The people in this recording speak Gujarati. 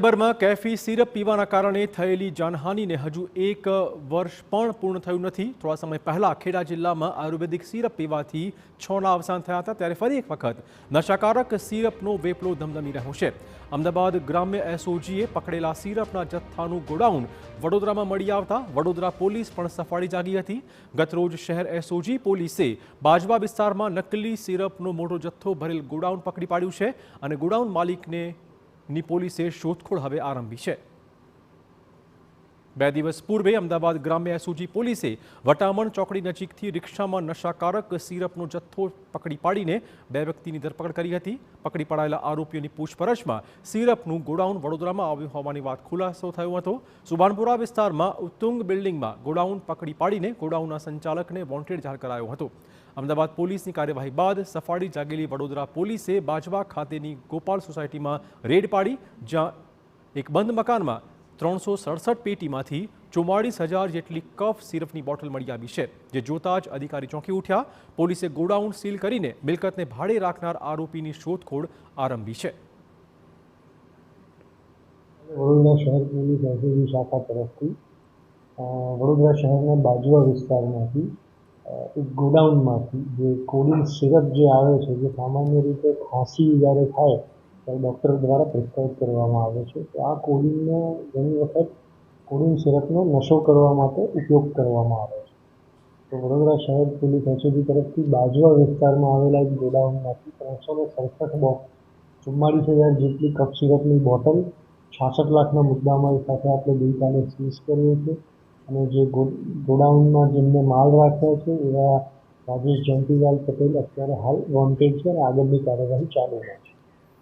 સુરેન્દ્રનગરમાં કેફી સિરપ પીવાના કારણે થયેલી જાનહાનિને હજુ 1 વર્ષ પણ પૂર્ણ થયું નથી। થોડા સમય પહેલા ખેડા જિલ્લામાં આયુર્વેદિક સિરપ પીવાથી 6ના અવસાન થયા હતા, ત્યારે ફરી એક વખત નશાકારક સિરપનો વેપલો ધમધમી રહ્યો છે। અમદાવાદ ગ્રામ્ય એસઓજીએ પકડેલા સિરપના જથ્થાનું ગોડાઉન વડોદરામાં મળી આવતા વડોદરા પોલીસ પણ સફાળી જાગી હતી। ગતરોજ શહેર એસઓજી પોલીસે બાજવા વિસ્તારમાં નકલી સિરપનો મોટો જથ્થો ભરેલ ગોડાઉન પકડી પાડ્યું છે અને ગોડાઉન માલિકને ની પોલીસે શોધખોળ હવે આરંભી છે। 2 દિવસ પૂર્વે અમદાવાદ ગ્રામ્ય એસઓજી પોલીસે વટામણ ચોકડી નજીકથી રિક્ષામાં નશાકારક સિરપનો જથ્થો પકડી પાડીને 2 વ્યક્તિની ધરપકડ કરી હતી। પકડી પડાયેલા આરોપીઓની પૂછપરછમાં સિરપનું ગોડાઉન વડોદરામાં આવ્યું હોવાની વાત ખુલાસો થયો હતો। સુભાનપુરા વિસ્તારમાં ઉત્તુંગ બિલ્ડિંગમાં ગોડાઉન પકડી પાડીને ગોડાઉનના સંચાલકને વોન્ટેડ જાહેર કરાયો હતો। અમદાવાદ પોલીસની કાર્યવાહી બાદ સફાળી જાગેલી વડોદરા પોલીસે બાજવા ખાતેની ગોપાલ સોસાયટીમાં રેડ પાડી, જ્યાં એક બંધ મકાનમાં 367 પેટીમાંથી 44,000 જેટલી કફ સિરપની બોટલ મળી આવી છે, જે જોતા જ અધિકારી ચોંકી ઉઠ્યા। પોલીસે ગોડાઉન સીલ કરીને મિલકતને ભાડે રાખનાર આરોપીની શોધખોળ આરંભી છે। વડોદરા શહેર પોલીસ એસઓજી શાખા તરફથી વડોદરા શહેરના બાજવા વિસ્તારમાંથી એક ગોડાઉનમાંથી જે કોડિન સિરપ જે આવે છે, જે સામાન્ય રીતે ખાંસી જ્યારે થાય ત્યારે ડૉક્ટર દ્વારા પ્રિસ્ક્રાઇબ કરવામાં આવે છે, તો આ કોડિનનો ઘણી વખત કોડિન સિરપનો નશો કરવા માટે ઉપયોગ કરવામાં આવે છે। તો વડોદરા શહેર પોલીસ એસઓજી તરફથી બાજવા વિસ્તારમાં આવેલા એક ગોડાઉનમાંથી 367 44,000 જેટલી કફ સિરપની બોટલ 66 લાખના મુદ્દામાલ સાથે આપણે ગઈકાલે સીઝ કર્યો છે અને જે ગોડાઉનમાં જેમને માલ રાખ્યા છે એવા રાજેશ જયંતિલાલ પટેલ અત્યારે હાલ વોન્ટેડ છે અને આગળની કાર્યવાહી ચાલુ છે।